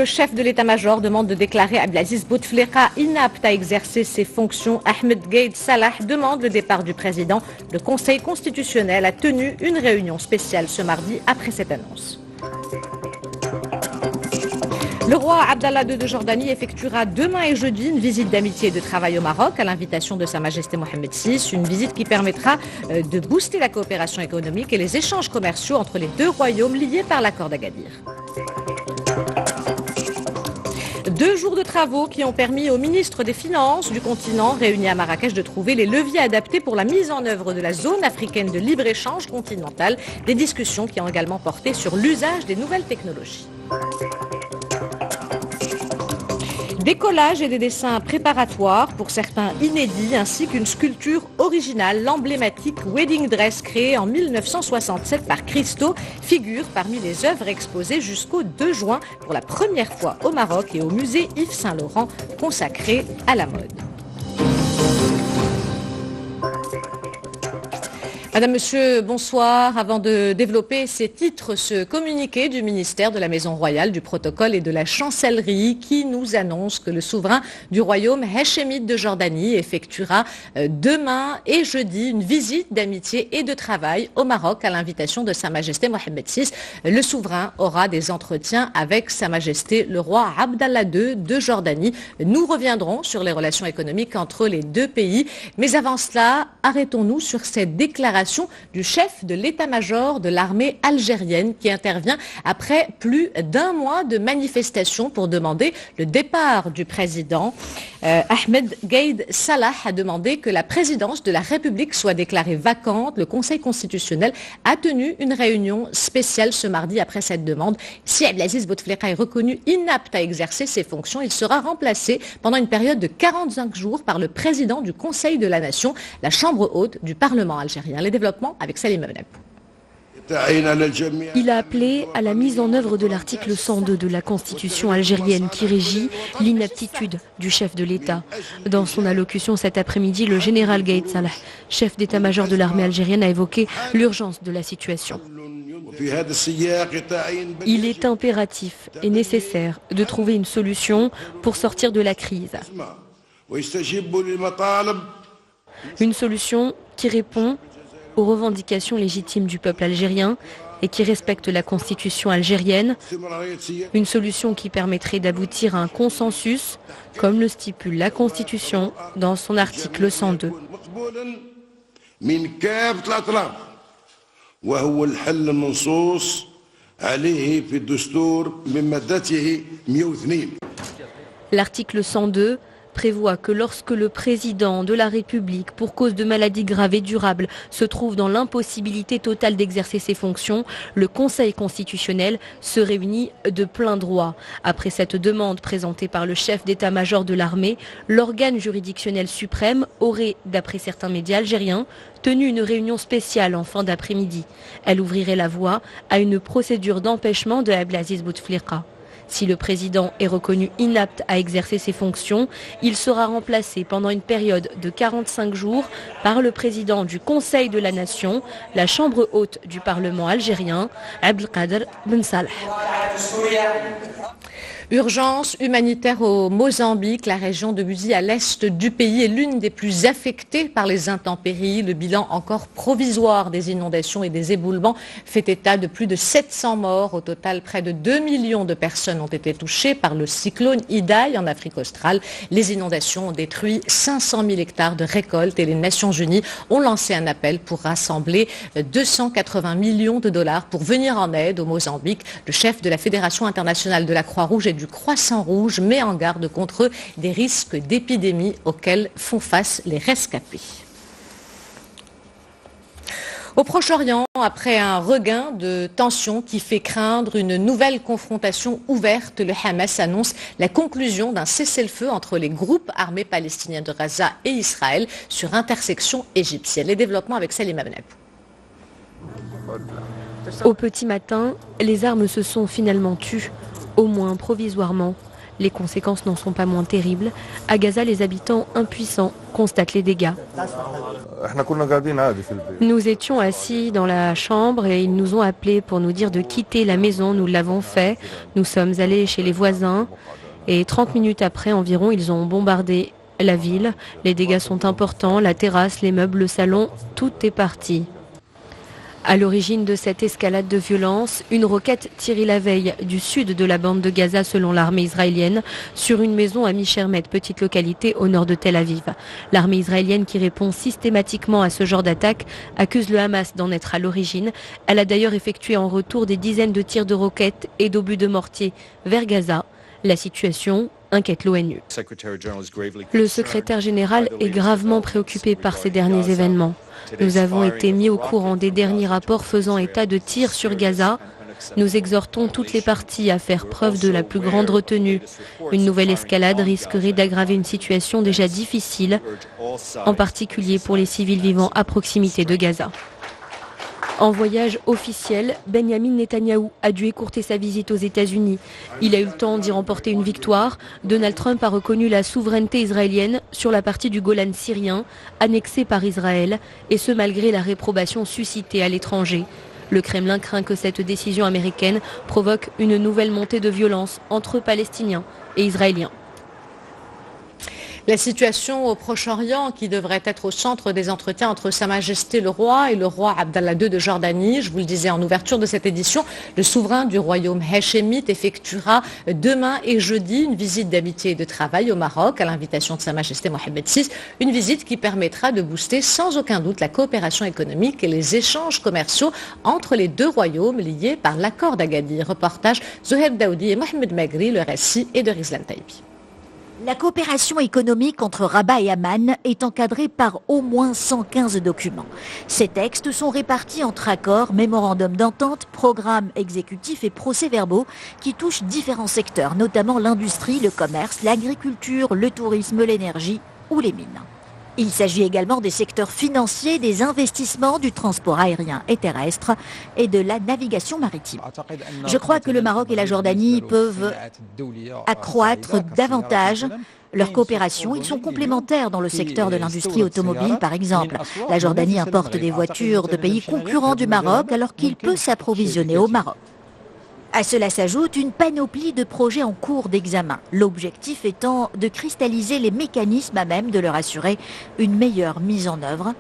chef de l'état-major demande de déclarer Abdelaziz Bouteflika inapte à exercer ses fonctions. Ahmed Gaïd Salah demande le départ du président. Le Conseil constitutionnel a tenu une réunion spéciale ce mardi après cette annonce. Le roi Abdallah II de Jordanie effectuera demain et jeudi une visite d'amitié et de travail au Maroc à l'invitation de Sa Majesté Mohamed VI. Une visite qui permettra de booster la coopération économique et les échanges commerciaux entre les deux royaumes liés par l'accord d'Agadir. 2 jours de travaux qui ont permis aux ministres des Finances du continent réunis à Marrakech de trouver les leviers adaptés pour la mise en œuvre de la zone africaine de libre-échange continentale. Des discussions qui ont également porté sur l'usage des nouvelles technologies. Des collages et des dessins préparatoires, pour certains inédits, ainsi qu'une sculpture originale, l'emblématique Wedding Dress créée en 1967 par Christo, figure parmi les œuvres exposées jusqu'au 2 juin pour la première fois au Maroc et au musée Yves Saint-Laurent consacré à la mode. Madame, Monsieur, bonsoir. Avant de développer ces titres, ce communiqué du ministère de la Maison Royale, du Protocole et de la Chancellerie qui nous annonce que le souverain du royaume Hachémite de Jordanie effectuera demain et jeudi une visite d'amitié et de travail au Maroc à l'invitation de Sa Majesté Mohamed VI. Le souverain aura des entretiens avec Sa Majesté le roi Abdallah II de Jordanie. Nous reviendrons sur les relations économiques entre les deux pays. Mais avant cela, arrêtons-nous sur cette déclaration du chef de l'état-major de l'armée algérienne qui intervient après plus d'1 mois de manifestations pour demander le départ du président. Ahmed Gaïd Salah a demandé que la présidence de la République soit déclarée vacante. Le Conseil constitutionnel a tenu une réunion spéciale ce mardi après cette demande. Si Abdelaziz Bouteflika est reconnu inapte à exercer ses fonctions, il sera remplacé pendant une période de 45 jours par le président du Conseil de la Nation, la chambre haute du Parlement algérien. Les développements avec Salim Abneb. Il a appelé à la mise en œuvre de l'article 102 de la Constitution algérienne qui régit l'inaptitude du chef de l'État. Dans son allocution cet après-midi, le général Gaïd Salah, chef d'état-major de l'armée algérienne, a évoqué l'urgence de la situation. Il est impératif et nécessaire de trouver une solution pour sortir de la crise. Une solution qui répond aux revendications légitimes du peuple algérien et qui respecte la constitution algérienne. Une solution qui permettrait d'aboutir à un consensus, comme le stipule la Constitution dans son article 102. L'article 102 prévoit que lorsque le président de la République, pour cause de maladie grave et durable, se trouve dans l'impossibilité totale d'exercer ses fonctions, le Conseil constitutionnel se réunit de plein droit. Après cette demande présentée par le chef d'état-major de l'armée, l'organe juridictionnel suprême aurait, d'après certains médias algériens, tenu une réunion spéciale en fin d'après-midi. Elle ouvrirait la voie à une procédure d'empêchement de Abdelaziz Bouteflika. Si le président est reconnu inapte à exercer ses fonctions, il sera remplacé pendant une période de 45 jours par le président du Conseil de la Nation, la chambre haute du Parlement algérien, Abdelkader Ben Salah. Urgence humanitaire au Mozambique. La région de Buzi à l'est du pays est l'une des plus affectées par les intempéries. Le bilan encore provisoire des inondations et des éboulements fait état de plus de 700 morts. Au total, près de 2 millions de personnes ont été touchées par le cyclone Idai en Afrique australe. Les inondations ont détruit 500 000 hectares de récoltes et les Nations Unies ont lancé un appel pour rassembler 280 millions de dollars pour venir en aide au Mozambique. Le chef de la Fédération internationale de la Croix-Rouge et du Croissant-Rouge met en garde contre des risques d'épidémie auxquels font face les rescapés. Au Proche-Orient, après un regain de tensions qui fait craindre une nouvelle confrontation ouverte, le Hamas annonce la conclusion d'un cessez-le-feu entre les groupes armés palestiniens de Gaza et Israël sur intersection égyptienne. Les développements avec Salim Abneb. Au petit matin, les armes se sont finalement tues, au moins provisoirement. Les conséquences n'en sont pas moins terribles. À Gaza, les habitants impuissants constatent les dégâts. Nous étions assis dans la chambre et ils nous ont appelés pour nous dire de quitter la maison. Nous l'avons fait. Nous sommes allés chez les voisins et 30 minutes après environ, ils ont bombardé la ville. Les dégâts sont importants. La terrasse, les meubles, le salon, tout est parti. À l'origine de cette escalade de violence, une roquette tirée la veille du sud de la bande de Gaza selon l'armée israélienne sur une maison à Michermet, petite localité au nord de Tel Aviv. L'armée israélienne qui répond systématiquement à ce genre d'attaque accuse le Hamas d'en être à l'origine. Elle a d'ailleurs effectué en retour des dizaines de tirs de roquettes et d'obus de mortier vers Gaza. La situation inquiète l'ONU. Le secrétaire général est gravement préoccupé par ces derniers événements. Nous avons été mis au courant des derniers rapports faisant état de tirs sur Gaza. Nous exhortons toutes les parties à faire preuve de la plus grande retenue. Une nouvelle escalade risquerait d'aggraver une situation déjà difficile, en particulier pour les civils vivant à proximité de Gaza. En voyage officiel, Benjamin Netanyahou a dû écourter sa visite aux États-Unis. Il a eu le temps d'y remporter une victoire. Donald Trump a reconnu la souveraineté israélienne sur la partie du Golan syrien, annexée par Israël, et ce malgré la réprobation suscitée à l'étranger. Le Kremlin craint que cette décision américaine provoque une nouvelle montée de violence entre Palestiniens et Israéliens. La situation au Proche-Orient qui devrait être au centre des entretiens entre Sa Majesté le Roi et le roi Abdallah II de Jordanie. Je vous le disais en ouverture de cette édition, le souverain du royaume hachémite effectuera demain et jeudi une visite d'amitié et de travail au Maroc à l'invitation de Sa Majesté Mohammed VI. Une visite qui permettra de booster sans aucun doute la coopération économique et les échanges commerciaux entre les deux royaumes liés par l'accord d'Agadir. Reportage Zoheb Daoudi et Mohamed Magri, le récit et de Rizlan Taïbi. La coopération économique entre Rabat et Amman est encadrée par au moins 115 documents. Ces textes sont répartis entre accords, mémorandums d'entente, programmes exécutifs et procès-verbaux qui touchent différents secteurs, notamment l'industrie, le commerce, l'agriculture, le tourisme, l'énergie ou les mines. Il s'agit également des secteurs financiers, des investissements, du transport aérien et terrestre et de la navigation maritime. Je crois que le Maroc et la Jordanie peuvent accroître davantage leur coopération. Ils sont complémentaires dans le secteur de l'industrie automobile, par exemple. La Jordanie importe des voitures de pays concurrents du Maroc alors qu'il peut s'approvisionner au Maroc. À cela s'ajoute une panoplie de projets en cours d'examen, l'objectif étant de cristalliser les mécanismes à même de leur assurer une meilleure mise en œuvre.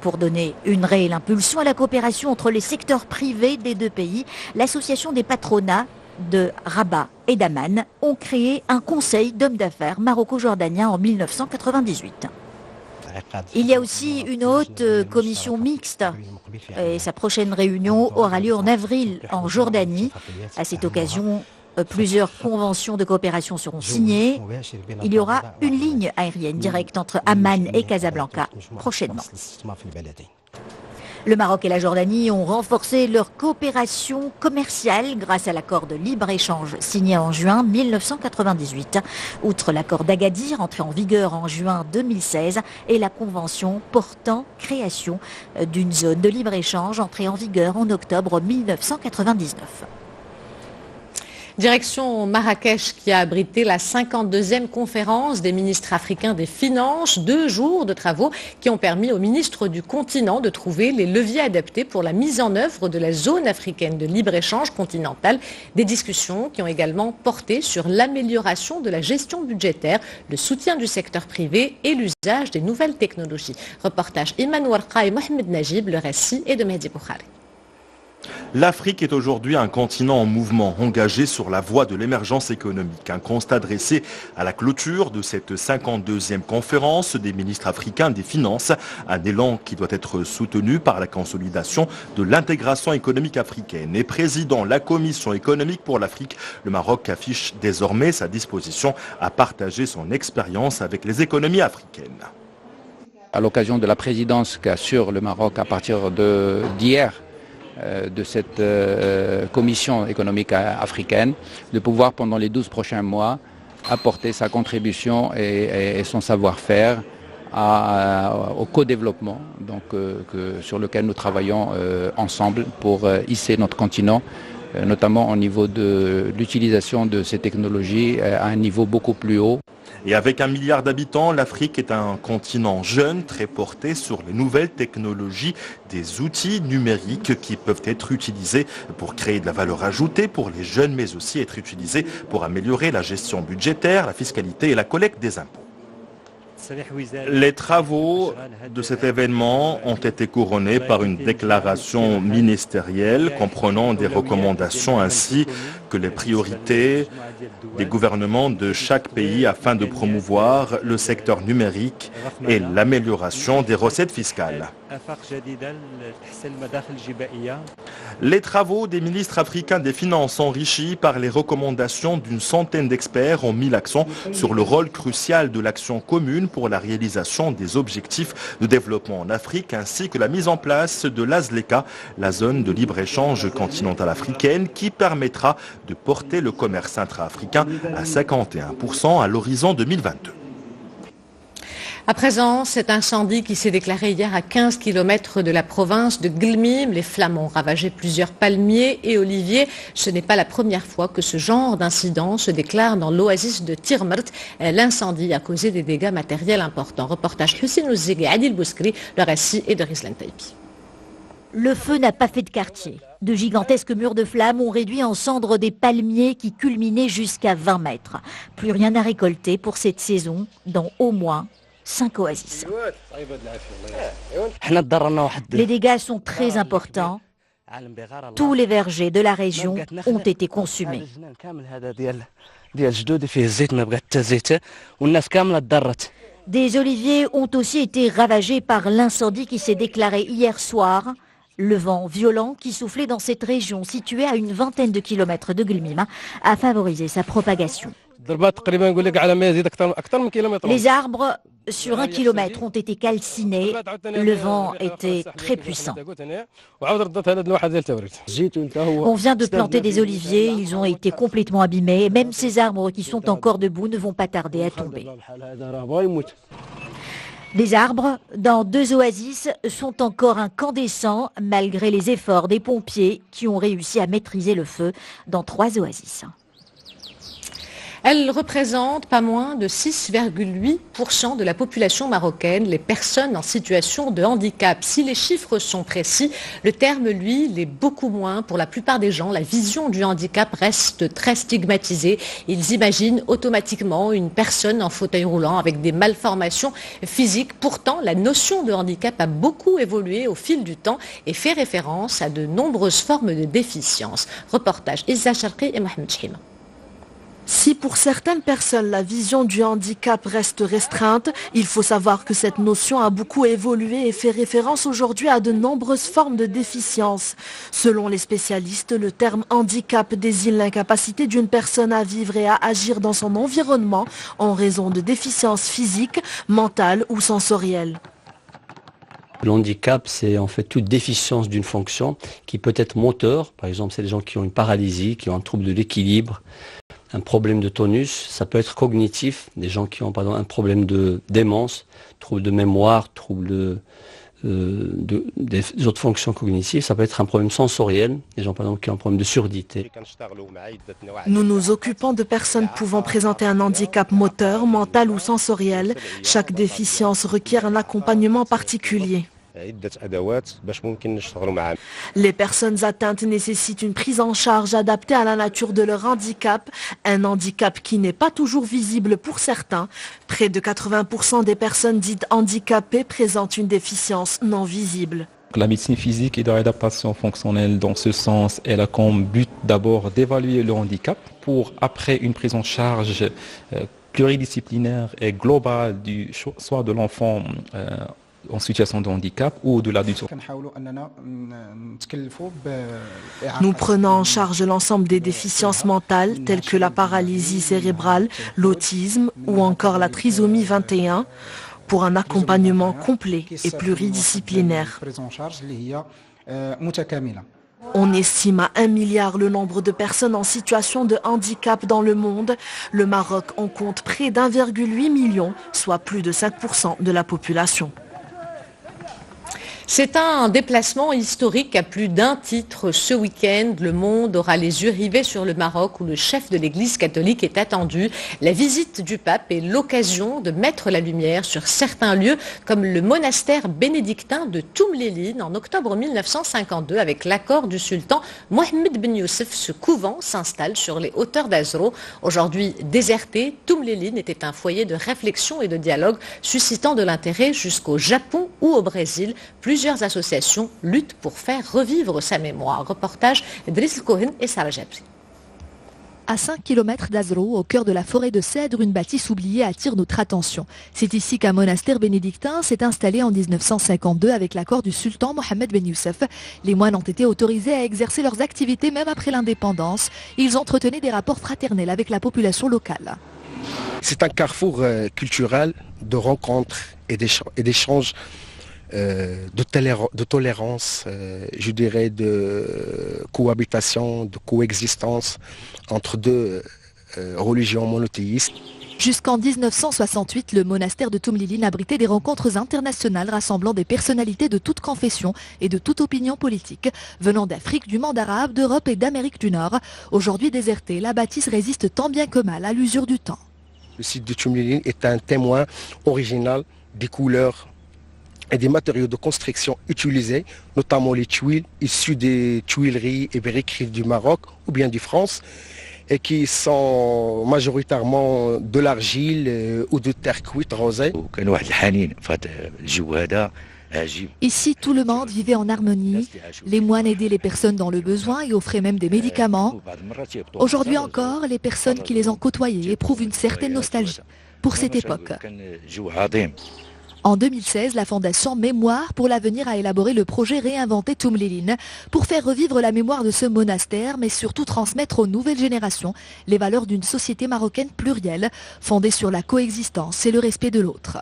Pour donner une réelle impulsion à la coopération entre les secteurs privés des deux pays, l'association des patronats de Rabat et d'Amman ont créé un conseil d'hommes d'affaires maroco-jordanien en 1998. Il y a aussi une haute commission mixte et sa prochaine réunion aura lieu en avril en Jordanie. À cette occasion, plusieurs conventions de coopération seront signées. Il y aura une ligne aérienne directe entre Amman et Casablanca prochainement. Le Maroc et la Jordanie ont renforcé leur coopération commerciale grâce à l'accord de libre-échange signé en juin 1998. Outre l'accord d'Agadir entré en vigueur en juin 2016 et la convention portant création d'une zone de libre-échange entrée en vigueur en octobre 1999. Direction Marrakech qui a abrité la 52e conférence des ministres africains des Finances. 2 jours de travaux qui ont permis aux ministres du continent de trouver les leviers adaptés pour la mise en œuvre de la zone africaine de libre-échange continentale. Des discussions qui ont également porté sur l'amélioration de la gestion budgétaire, le soutien du secteur privé et l'usage des nouvelles technologies. Reportage Iman Warqa et Mohamed Najib, le récit est de Mehdi Boukhari. L'Afrique est aujourd'hui un continent en mouvement, engagé sur la voie de l'émergence économique. Un constat dressé à la clôture de cette 52e conférence des ministres africains des Finances. Un élan qui doit être soutenu par la consolidation de l'intégration économique africaine. Et président la Commission économique pour l'Afrique, le Maroc affiche désormais sa disposition à partager son expérience avec les économies africaines. À l'occasion de la présidence qu'assure le Maroc à partir d'hier, de cette commission économique africaine, de pouvoir pendant les 12 prochains mois apporter sa contribution et son savoir-faire au co-développement sur lequel nous travaillons ensemble pour hisser notre continent notamment au niveau de l'utilisation de ces technologies à un niveau beaucoup plus haut. Et avec 1 milliard d'habitants, l'Afrique est un continent jeune, très porté sur les nouvelles technologies, des outils numériques qui peuvent être utilisés pour créer de la valeur ajoutée pour les jeunes, mais aussi être utilisés pour améliorer la gestion budgétaire, la fiscalité et la collecte des impôts. Les travaux de cet événement ont été couronnés par une déclaration ministérielle comprenant des recommandations ainsi que les priorités des gouvernements de chaque pays afin de promouvoir le secteur numérique et l'amélioration des recettes fiscales. Les travaux des ministres africains des Finances enrichis par les recommandations d'une centaine d'experts ont mis l'accent sur le rôle crucial de l'action commune pour la réalisation des objectifs de développement en Afrique ainsi que la mise en place de l'AZLECA, la zone de libre-échange continentale africaine qui permettra de porter le commerce intra-africain à 51% à l'horizon 2022. À présent, cet incendie qui s'est déclaré hier à 15 km de la province de Glmim. Les flammes ont ravagé plusieurs palmiers et oliviers. Ce n'est pas la première fois que ce genre d'incident se déclare dans l'oasis de Tirmert. L'incendie a causé des dégâts matériels importants. Reportage Hussein Ouzig et Adil Bouskri, le récit est de Rizlan Taipi. Le feu n'a pas fait de quartier. De gigantesques murs de flammes ont réduit en cendres des palmiers qui culminaient jusqu'à 20 mètres. Plus rien à récolter pour cette saison dans au moins 5 oasis. Les dégâts sont très importants. Tous les vergers de la région ont été consumés. Des oliviers ont aussi été ravagés par l'incendie qui s'est déclaré hier soir. Le vent violent qui soufflait dans cette région située à une vingtaine de kilomètres de Glmim a favorisé sa propagation. Les arbres sur 1 kilomètre ont été calcinés. Le vent était très puissant. On vient de planter des oliviers, ils ont été complètement abîmés. Même ces arbres qui sont encore debout ne vont pas tarder à tomber. Les arbres dans 2 oasis sont encore incandescents malgré les efforts des pompiers qui ont réussi à maîtriser le feu dans 3 oasis. Elle représente pas moins de 6,8% de la population marocaine, les personnes en situation de handicap. Si les chiffres sont précis, le terme, lui, l'est beaucoup moins. Pour la plupart des gens, la vision du handicap reste très stigmatisée. Ils imaginent automatiquement une personne en fauteuil roulant avec des malformations physiques. Pourtant, la notion de handicap a beaucoup évolué au fil du temps et fait référence à de nombreuses formes de déficience. Reportage Issa Charqi et Mohamed Chima. Si pour certaines personnes la vision du handicap reste restreinte, il faut savoir que cette notion a beaucoup évolué et fait référence aujourd'hui à de nombreuses formes de déficience. Selon les spécialistes, le terme handicap désigne l'incapacité d'une personne à vivre et à agir dans son environnement en raison de déficiences physiques, mentales ou sensorielles. Le handicap, c'est en fait toute déficience d'une fonction qui peut être moteur. Par exemple, c'est des gens qui ont une paralysie, qui ont un trouble de l'équilibre, un problème de tonus. Ça peut être cognitif, des gens qui ont par exemple un problème de démence, trouble de mémoire, trouble des autres fonctions cognitives. Ça peut être un problème sensoriel, des gens par exemple qui ont un problème de surdité. Nous nous occupons de personnes pouvant présenter un handicap moteur, mental ou sensoriel. Chaque déficience requiert un accompagnement particulier. Les personnes atteintes nécessitent une prise en charge adaptée à la nature de leur handicap, un handicap qui n'est pas toujours visible pour certains. Près de 80% des personnes dites handicapées présentent une déficience non visible. La médecine physique et de réadaptation fonctionnelle, dans ce sens, elle a comme but d'abord d'évaluer le handicap pour, après une prise en charge pluridisciplinaire et globale soit de l'enfant en situation de handicap ou de l'adulte. Nous prenons en charge l'ensemble des déficiences mentales telles que la paralysie cérébrale, l'autisme ou encore la trisomie 21 pour un accompagnement complet et pluridisciplinaire. On estime à 1 milliard le nombre de personnes en situation de handicap dans le monde. Le Maroc en compte près d'1,8 million, soit plus de 5% de la population. C'est un déplacement historique à plus d'un titre. Ce week-end, le monde aura les yeux rivés sur le Maroc où le chef de l'Église catholique est attendu. La visite du pape est l'occasion de mettre la lumière sur certains lieux comme le monastère bénédictin de Toumléline en octobre 1952 avec l'accord du sultan Mohammed Ben Youssef. Ce couvent s'installe sur les hauteurs d'Azro. Aujourd'hui déserté, Toumléline était un foyer de réflexion et de dialogue suscitant de l'intérêt jusqu'au Japon ou au Brésil. Plusieurs associations luttent pour faire revivre sa mémoire. Reportage Driss Cohen et Sarah Jabri. À 5 km d'Azro, au cœur de la forêt de cèdres, une bâtisse oubliée attire notre attention. C'est ici qu'un monastère bénédictin s'est installé en 1952 avec l'accord du sultan Mohammed Ben Youssef. Les moines ont été autorisés à exercer leurs activités même après l'indépendance. Ils entretenaient des rapports fraternels avec la population locale. C'est un carrefour culturel de rencontres et d'échanges. De tolérance, je dirais de cohabitation, de coexistence entre deux religions monothéistes. Jusqu'en 1968, le monastère de Toumléline abritait des rencontres internationales rassemblant des personnalités de toute confession et de toute opinion politique, venant d'Afrique, du monde arabe, d'Europe et d'Amérique du Nord. Aujourd'hui désertée, la bâtisse résiste tant bien que mal à l'usure du temps. Le site de Toumléline est un témoin original des couleurs et des matériaux de construction utilisés, notamment les tuiles issues des tuileries et briqueries du Maroc ou bien de France, et qui sont majoritairement de l'argile ou de terre cuite rosée. Ici, tout le monde vivait en harmonie. Les moines aidaient les personnes dans le besoin et offraient même des médicaments. Aujourd'hui encore, les personnes qui les ont côtoyés éprouvent une certaine nostalgie pour cette époque. En 2016, la fondation Mémoire pour l'avenir a élaboré le projet Réinventer Toumléline pour faire revivre la mémoire de ce monastère, mais surtout transmettre aux nouvelles générations les valeurs d'une société marocaine plurielle, fondée sur la coexistence et le respect de l'autre.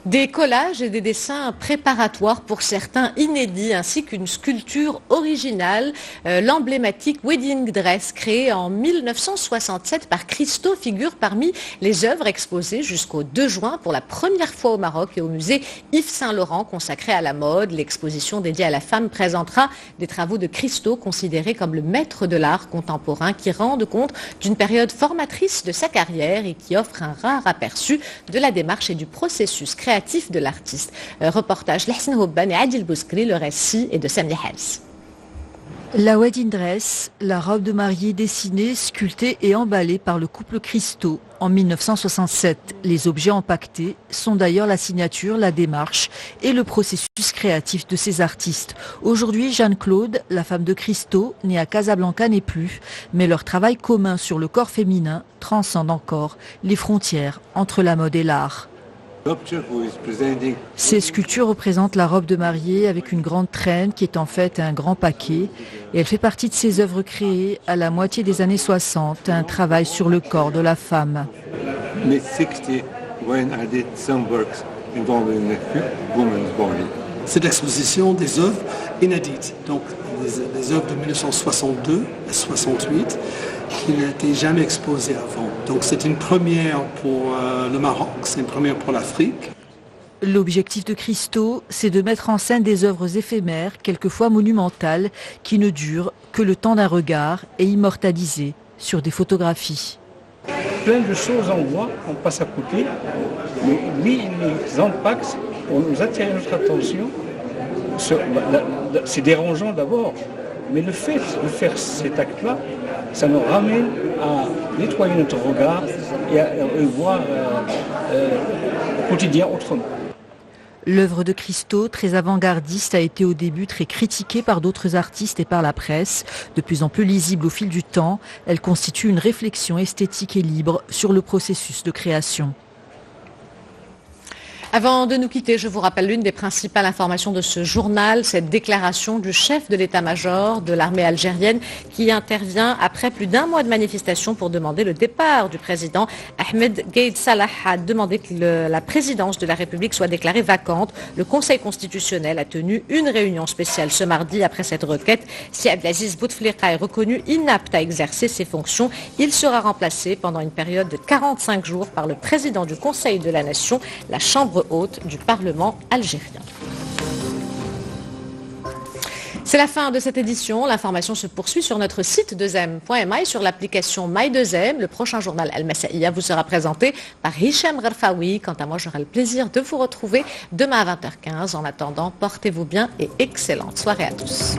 Des collages et des dessins préparatoires pour certains inédits, ainsi qu'une sculpture originale, l'emblématique wedding dress créée en 1967 par Christo figure parmi les œuvres exposées jusqu'au 2 juin pour la première fois au Maroc et au musée Yves Saint-Laurent consacré à la mode. L'exposition dédiée à la femme présentera des travaux de Christo considérés comme le maître de l'art contemporain qui rendent compte d'une période formatrice de sa carrière et qui offre un rare aperçu de la démarche et du processus créatif de l'artiste. Reportage Lehsen Hobban et Adil Bouskri, le récit est de Samia Hals. La wedding dress, la robe de mariée dessinée, sculptée et emballée par le couple Christo en 1967. Les objets empaquetés sont d'ailleurs la signature, la démarche et le processus créatif de ces artistes. Aujourd'hui, Jeanne-Claude, la femme de Christo, née à Casablanca, n'est plus, mais leur travail commun sur le corps féminin transcende encore les frontières entre la mode et l'art. Ces sculptures représentent la robe de mariée avec une grande traîne qui est en fait un grand paquet et elle fait partie de ces œuvres créées à la moitié des années 60, un travail sur le corps de la femme. C'est l'exposition des œuvres inédites, donc des œuvres de 1962 à 68 qui n'étaient jamais exposées avant. Donc c'est une première pour le Maroc, c'est une première pour l'Afrique. L'objectif de Christo, c'est de mettre en scène des œuvres éphémères, quelquefois monumentales, qui ne durent que le temps d'un regard et immortalisées sur des photographies. Plein de choses en voit, on passe à côté, mais lui, il les empaque pour nous attirer notre attention. C'est dérangeant d'abord, mais le fait de faire cet acte-là, ça nous ramène à nettoyer notre regard et à voir le quotidien autrement. L'œuvre de Christo, très avant-gardiste, a été au début très critiquée par d'autres artistes et par la presse. De plus en plus lisible au fil du temps, elle constitue une réflexion esthétique et libre sur le processus de création. Avant de nous quitter, je vous rappelle l'une des principales informations de ce journal, cette déclaration du chef de l'état-major de l'armée algérienne qui intervient après plus d'un mois de manifestation pour demander le départ du président. Ahmed Gaïd Salah a demandé que la présidence de la République soit déclarée vacante. Le Conseil constitutionnel a tenu une réunion spéciale ce mardi après cette requête. Si Abdelaziz Bouteflika est reconnu inapte à exercer ses fonctions, il sera remplacé pendant une période de 45 jours par le président du Conseil de la Nation. La Chambre chambre haute du Parlement algérien. C'est la fin de cette édition. L'information se poursuit sur notre site 2m.my, sur l'application My2M. Le prochain journal Al-Masaïa vous sera présenté par Hicham Gharfaoui. Quant à moi, j'aurai le plaisir de vous retrouver demain à 20h15. En attendant, portez-vous bien et excellente soirée à tous.